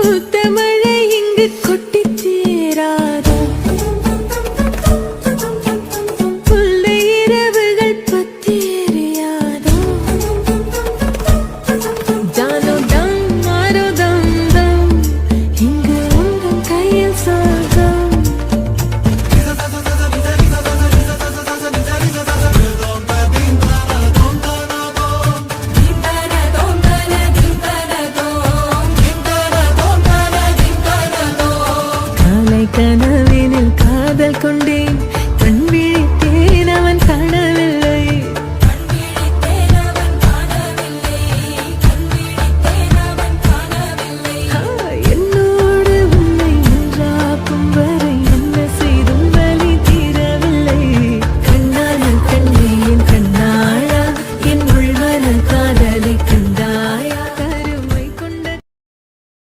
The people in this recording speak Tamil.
முத்தமழை இங்கு கொட்டி தீராதோ புல்லை இரவுகள் பத்தி எரியாதோ ஜானோ தம் மாரோ தம் தம் இங்கு உங்கள் கையில் சொர்க்கம் கனவினில் காதல் கொண்டு